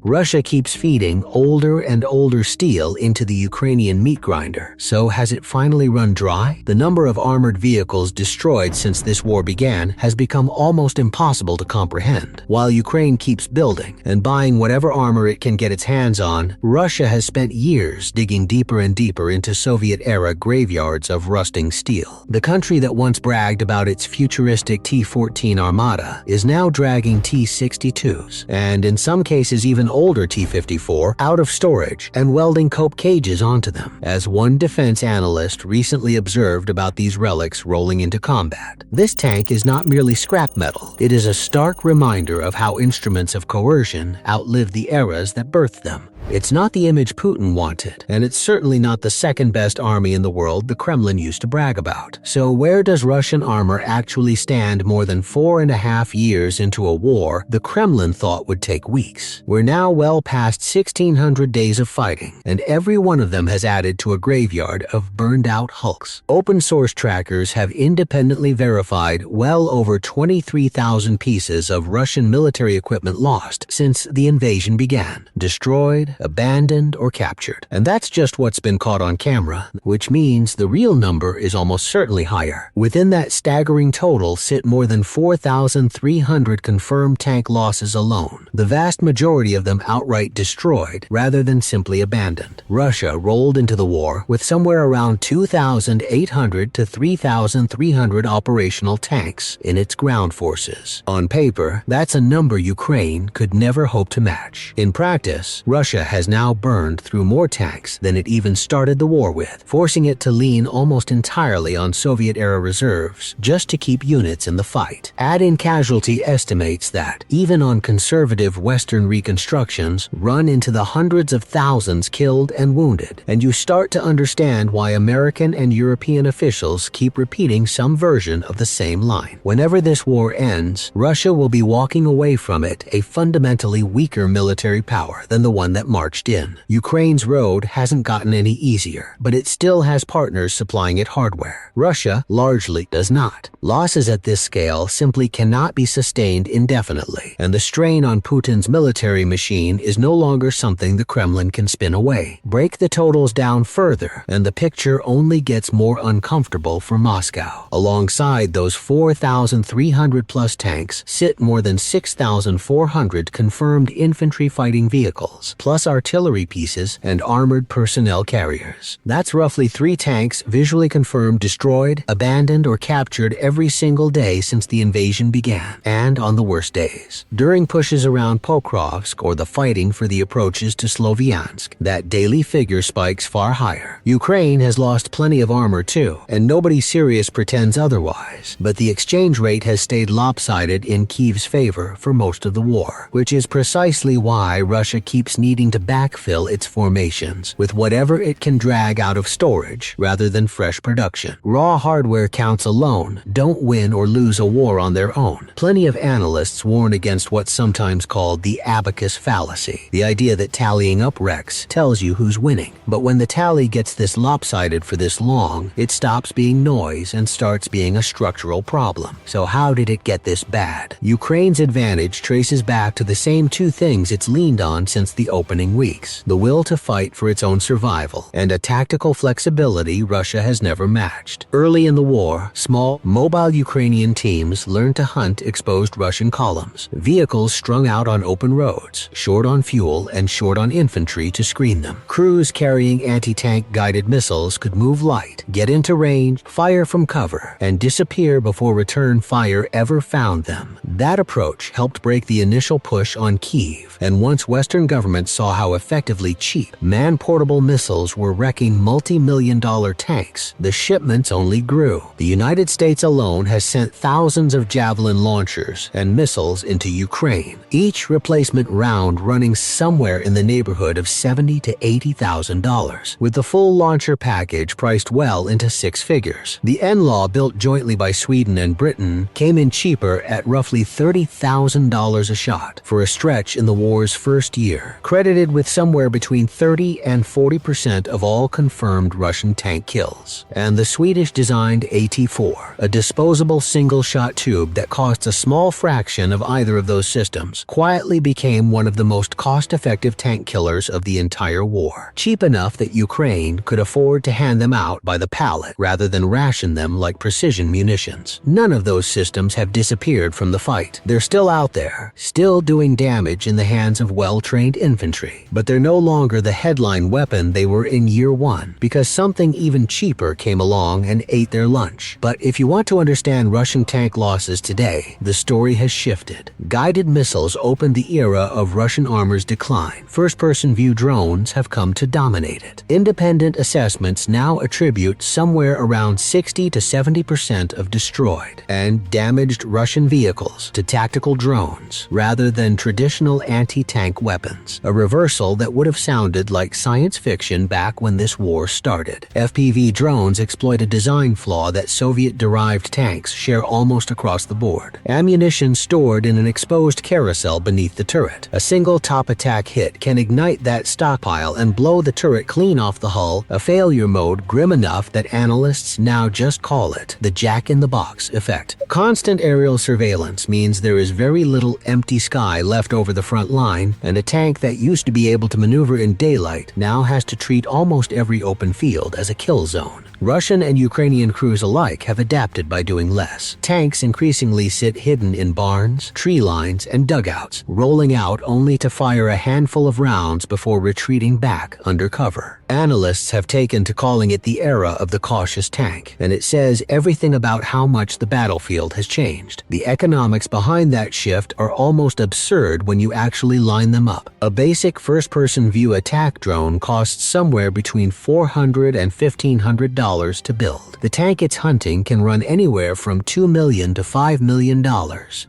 Russia keeps feeding older and older steel into the Ukrainian meat grinder. So has it finally run dry? The number of armored vehicles destroyed since this war began has become almost impossible to comprehend. While Ukraine keeps building and buying whatever armor it can get its hands on, Russia has spent years digging deeper and deeper into Soviet-era graveyards of rusting steel. The country that once bragged about its futuristic T-14 Armata is now dragging T-62s, and in some cases even older T-54, out of storage and welding cope cages onto them, as one defense analyst recently observed about these relics rolling into combat. This tank is not merely scrap metal. It is a stark reminder of how instruments of coercion outlive the eras that birthed them. It's not the image Putin wanted, and it's certainly not the second best army in the world the Kremlin used to brag about. So where does Russian armor actually stand more than 4.5 years into a war the Kremlin thought would take weeks? We're now well past 1,600 days of fighting, and every one of them has added to a graveyard of burned-out hulks. Open source trackers have independently verified well over 23,000 pieces of Russian military equipment lost since the invasion began, destroyed, abandoned, or captured. And that's just what's been caught on camera, which means the real number is almost certainly higher. Within that staggering total sit more than 4,300 confirmed tank losses alone, the vast majority of them outright destroyed rather than simply abandoned. Russia rolled into the war with somewhere around 2,800 to 3,300 operational tanks in its ground forces. On paper, that's a number Ukraine could never hope to match. In practice, Russia has now burned through more tanks than it even started the war with, forcing it to lean almost entirely on Soviet-era reserves just to keep units in the fight. Add in casualty estimates that, even on conservative Western reconstructions, run into the hundreds of thousands killed and wounded, and you start to understand why American and European officials keep repeating some version of the same line. Whenever this war ends, Russia will be walking away from it a fundamentally weaker military power than the one that marched in. Ukraine's road hasn't gotten any easier, but it still has partners supplying it hardware. Russia largely does not. Losses at this scale simply cannot be sustained indefinitely, and the strain on Putin's military machine is no longer something the Kremlin can spin away. Break the totals down further, and the picture only gets more uncomfortable for Moscow. Alongside those 4,300 plus tanks sit more than 6,400 confirmed infantry fighting vehicles, plus artillery pieces and armored personnel carriers. That's roughly 3 tanks visually confirmed destroyed, abandoned, or captured every single day since the invasion began, and on the worst days. During pushes around Pokrovsk or the fighting for the approaches to Sloviansk, that daily figure spikes far higher. Ukraine has lost plenty of armor too, and nobody serious pretends otherwise, but the exchange rate has stayed lopsided in Kyiv's favor for most of the war, which is precisely why Russia keeps needing to backfill its formations with whatever it can drag out of storage rather than fresh production. Raw hardware counts alone don't win or lose a war on their own. Plenty of analysts warn against what's sometimes called the abacus fallacy, the idea that tallying up wrecks tells you who's winning. But when the tally gets this lopsided for this long, it stops being noise and starts being a structural problem. So how did it get this bad? Ukraine's advantage traces back to the same 2 things it's leaned on since the opening weeks: the will to fight for its own survival and a tactical flexibility Russia has never matched. Early in the war, small, mobile Ukrainian teams learned to hunt exposed Russian columns, vehicles strung out on open roads, short on fuel and short on infantry to screen them. Crews carrying anti-tank guided missiles could move light, get into range, fire from cover, and disappear before return fire ever found them. That approach helped break the initial push on Kyiv, and once Western governments saw how effectively cheap, man-portable missiles were wrecking multi-million-dollar tanks, the shipments only grew. The United States alone has sent thousands of Javelin launchers and missiles into Ukraine, each replacement round running somewhere in the neighborhood of $70,000 to $80,000, with the full launcher package priced well into 6 figures. The NLAW, built jointly by Sweden and Britain, came in cheaper at roughly $30,000 a shot for a stretch in the war's first year. Credited credited with somewhere between 30 and 40% of all confirmed Russian tank kills. And the Swedish-designed AT-4, a disposable single-shot tube that costs a small fraction of either of those systems, quietly became one of the most cost-effective tank killers of the entire war. Cheap enough that Ukraine could afford to hand them out by the pallet rather than ration them like precision munitions. None of those systems have disappeared from the fight. They're still out there, still doing damage in the hands of well-trained infantry. But they're no longer the headline weapon they were in year one, because something even cheaper came along and ate their lunch. But if you want to understand Russian tank losses today, the story has shifted. Guided missiles opened the era of Russian armor's decline. First-person view drones have come to dominate it. Independent assessments now attribute somewhere around 60 to 70% of destroyed and damaged Russian vehicles to tactical drones rather than traditional anti-tank weapons, a reversal that would have sounded like science fiction back when this war started. FPV drones exploit a design flaw that Soviet-derived tanks share almost across the board. Ammunition stored in an exposed carousel beneath the turret. A single top-attack hit can ignite that stockpile and blow the turret clean off the hull, a failure mode grim enough that analysts now just call it the jack-in-the-box effect. Constant aerial surveillance means there is very little empty sky left over the front line, and a tank that used to be able to maneuver in daylight now has to treat almost every open field as a kill zone. Russian and Ukrainian crews alike have adapted by doing less. Tanks increasingly sit hidden in barns, tree lines, and dugouts, rolling out only to fire a handful of rounds before retreating back under cover. Analysts have taken to calling it the era of the cautious tank, and it says everything about how much the battlefield has changed. The economics behind that shift are almost absurd when you actually line them up. A basic first-person view attack drone costs somewhere between $400 and $1,500 to build. The tank it's hunting can run anywhere from $2 million to $5 million,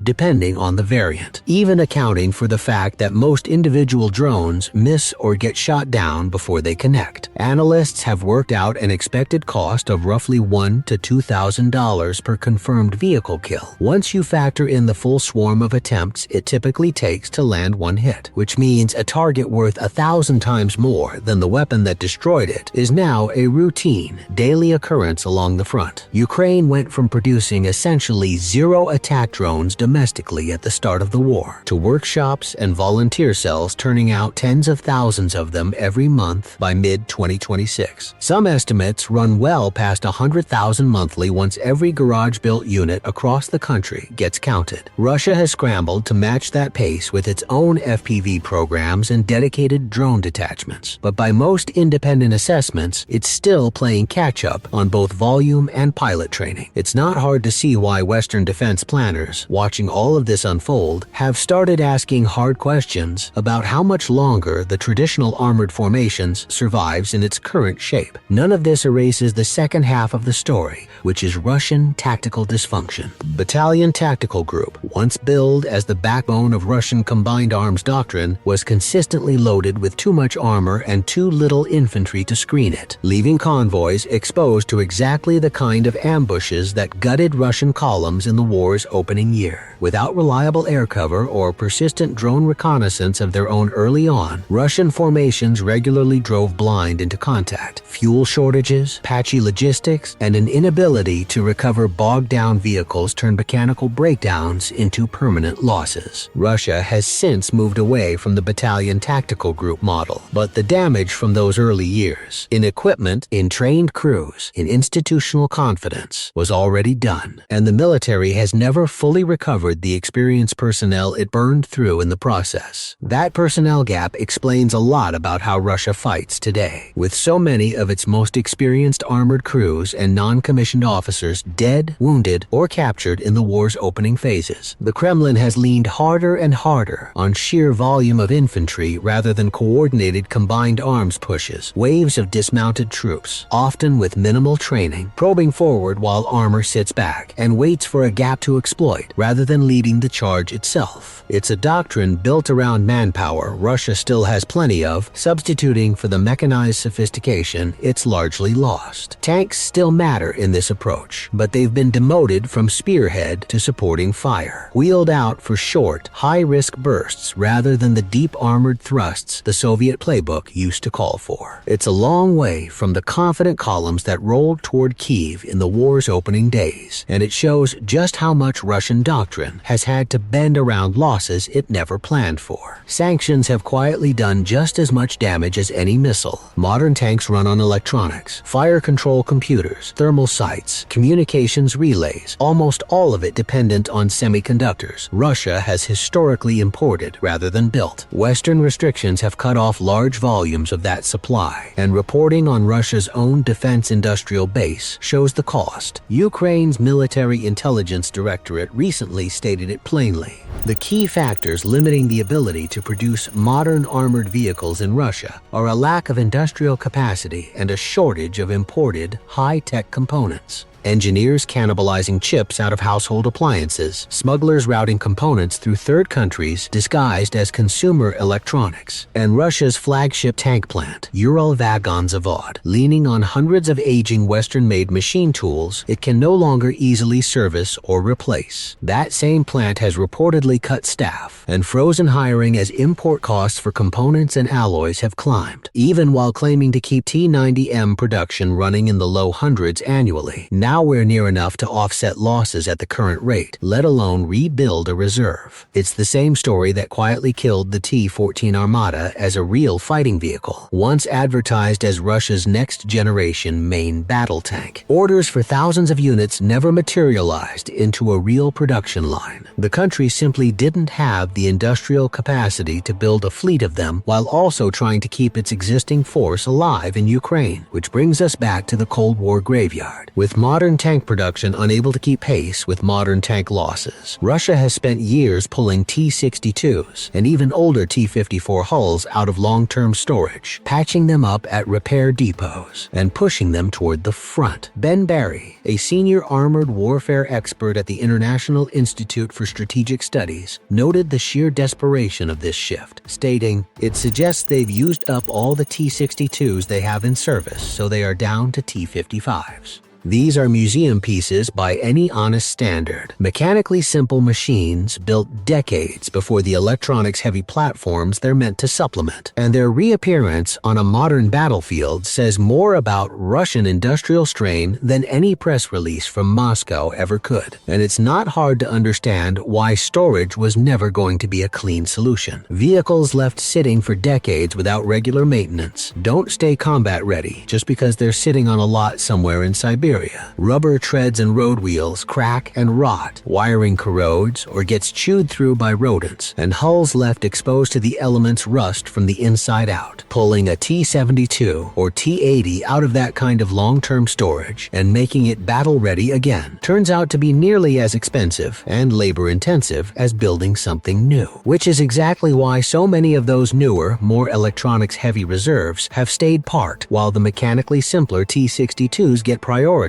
depending on the variant, even accounting for the fact that most individual drones miss or get shot down before they connect. Analysts have worked out an expected cost of roughly $1,000 to $2,000 per confirmed vehicle kill. Once you factor in the full swarm of attempts it typically takes to land one hit, which means a target worth 1,000 times more than the weapon that destroyed it is now a routine, daily occurrence along the front. Ukraine went from producing essentially 0 attack drones domestically at the start of the war to workshops and volunteer cells turning out tens of thousands of them every month by mid-2026. Some estimates run well past 100,000 monthly once every garage-built unit across the country gets counted. Russia has scrambled to match that pace with its own FPV programs and dedicated drone detachments, but by most independent assessments, it's still playing catch-up on both volume and pilot training. It's not hard to see why Western defense planners, watching all of this unfold, have started asking hard questions about how much longer the traditional armored formations survives in its current shape. None of this erases the second half of the story, which is Russian tactical dysfunction. Battalion Tactical Group, once billed as the backbone of Russian combined arms doctrine, was consistently loaded with too much armor and too little infantry to screen it, leaving convoys exposed to exactly the kind of ambushes that gutted Russian columns in the war's opening year. Without reliable air cover or persistent drone reconnaissance of their own early on, Russian formations regularly drove blind into contact. Fuel shortages, patchy logistics, and an inability to recover bogged-down vehicles turned mechanical breakdowns into permanent losses. Russia has since moved away from the Battalion Tactical Group model, but the damage from those early years, in equipment, in trained crews, in institutional confidence, was already done, and the military has never fully recovered the experienced personnel it burned through in the process. That personnel gap explains a lot about how Russia fights today, with so many of its most experienced armored crews and non-commissioned officers dead, wounded, or captured in the war's opening phases. The Kremlin has leaned harder and harder on sheer volume of infantry rather than coordinated combined arms pushes, waves of dismounted troops, often with minimal training, probing forward while armor sits back and waits for a gap to exploit rather than leading the charge itself. It's a doctrine built around manpower Russia still has plenty of, substituting for the mechanized sophistication it's largely lost. Tanks still matter in this approach, but they've been demoted from spearhead to supporting fire, wheeled out for short, high-risk bursts rather than the deep armored forward thrusts the Soviet playbook used to call for. It's a long way from the confident columns that rolled toward Kyiv in the war's opening days, and it shows just how much Russian doctrine has had to bend around losses it never planned for. Sanctions have quietly done just as much damage as any missile. Modern tanks run on electronics, fire control computers, thermal sights, communications relays, almost all of it dependent on semiconductors Russia has historically imported rather than built. Western restrictions have cut off large volumes of that supply, and reporting on Russia's own defense industrial base shows the cost. Ukraine's military intelligence directorate recently stated it plainly. The key factors limiting the ability to produce modern armored vehicles in Russia are a lack of industrial capacity and a shortage of imported, high-tech components. Engineers cannibalizing chips out of household appliances, smugglers routing components through third countries disguised as consumer electronics, and Russia's flagship tank plant, Uralvagonzavod, leaning on hundreds of aging Western-made machine tools it can no longer easily service or replace. That same plant has reportedly cut staff and frozen hiring as import costs for components and alloys have climbed, even while claiming to keep T-90M production running in the low hundreds annually. Nowhere near enough to offset losses at the current rate, let alone rebuild a reserve. It's the same story that quietly killed the T-14 Armata as a real fighting vehicle, once advertised as Russia's next-generation main battle tank. Orders for thousands of units never materialized into a real production line. The country simply didn't have the industrial capacity to build a fleet of them while also trying to keep its existing force alive in Ukraine, which brings us back to the Cold War graveyard. With modern tank production unable to keep pace with modern tank losses, Russia has spent years pulling T-62s and even older T-54 hulls out of long-term storage, patching them up at repair depots, and pushing them toward the front. Ben Barry, a senior armored warfare expert at the International Institute for Strategic Studies, noted the sheer desperation of this shift, stating, "It suggests they've used up all the T-62s they have in service, so they are down to T-55s." These are museum pieces by any honest standard, mechanically simple machines built decades before the electronics-heavy platforms they're meant to supplement, and their reappearance on a modern battlefield says more about Russian industrial strain than any press release from Moscow ever could. And it's not hard to understand why storage was never going to be a clean solution. Vehicles left sitting for decades without regular maintenance don't stay combat ready just because they're sitting on a lot somewhere in Siberia. Rubber treads and road wheels crack and rot, wiring corrodes or gets chewed through by rodents, and hulls left exposed to the elements rust from the inside out. Pulling a T-72 or T-80 out of that kind of long-term storage and making it battle-ready again turns out to be nearly as expensive and labor-intensive as building something new, which is exactly why so many of those newer, more electronics-heavy reserves have stayed parked while the mechanically simpler T-62s get prioritized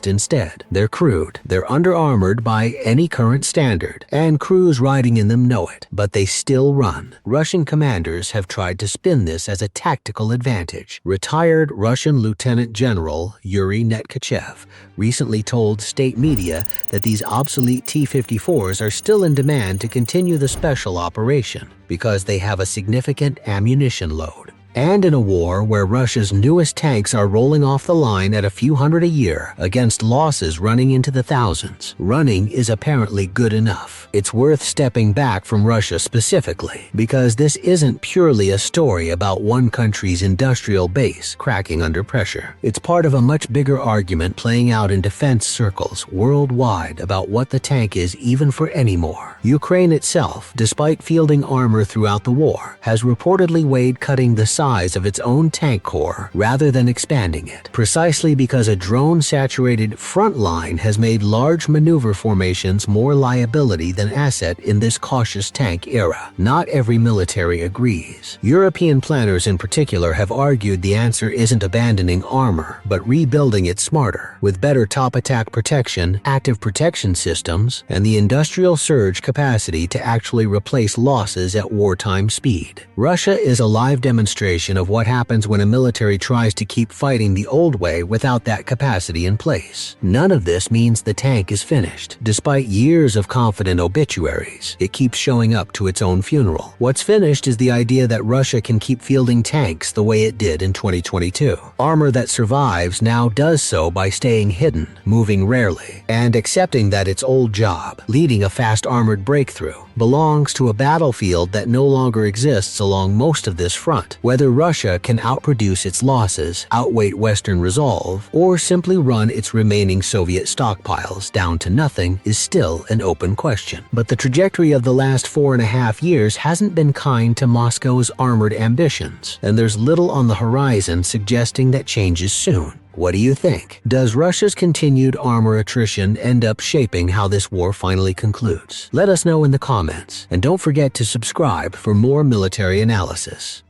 instead. They're crude, they're under-armored by any current standard, and crews riding in them know it, but they still run. Russian commanders have tried to spin this as a tactical advantage. Retired Russian Lieutenant General Yuri Netkachev recently told state media that these obsolete T-54s are still in demand to continue the special operation because they have a significant ammunition load. And in a war where Russia's newest tanks are rolling off the line at a few hundred a year against losses running into the thousands, running is apparently good enough. It's worth stepping back from Russia specifically, because this isn't purely a story about one country's industrial base cracking under pressure. It's part of a much bigger argument playing out in defense circles worldwide about what the tank is even for anymore. Ukraine itself, despite fielding armor throughout the war, has reportedly weighed cutting the size of its own tank corps rather than expanding it, precisely because a drone-saturated front line has made large maneuver formations more liability than asset in this cautious tank era. Not every military agrees. European planners in particular have argued the answer isn't abandoning armor, but rebuilding it smarter, with better top attack protection, active protection systems, and the industrial surge capacity to actually replace losses at wartime speed. Russia is a live demonstration illustration of what happens when a military tries to keep fighting the old way without that capacity in place. None of this means the tank is finished. Despite years of confident obituaries, it keeps showing up to its own funeral. What's finished is the idea that Russia can keep fielding tanks the way it did in 2022. Armor that survives now does so by staying hidden, moving rarely, and accepting that its old job, leading a fast armored breakthrough, belongs to a battlefield that no longer exists along most of this front. Whether Russia can outproduce its losses, outweigh Western resolve, or simply run its remaining Soviet stockpiles down to nothing is still an open question. But the trajectory of the last 4.5 years hasn't been kind to Moscow's armored ambitions, and there's little on the horizon suggesting that changes soon. What do you think? Does Russia's continued armor attrition end up shaping how this war finally concludes? Let us know in the comments, and don't forget to subscribe for more military analysis.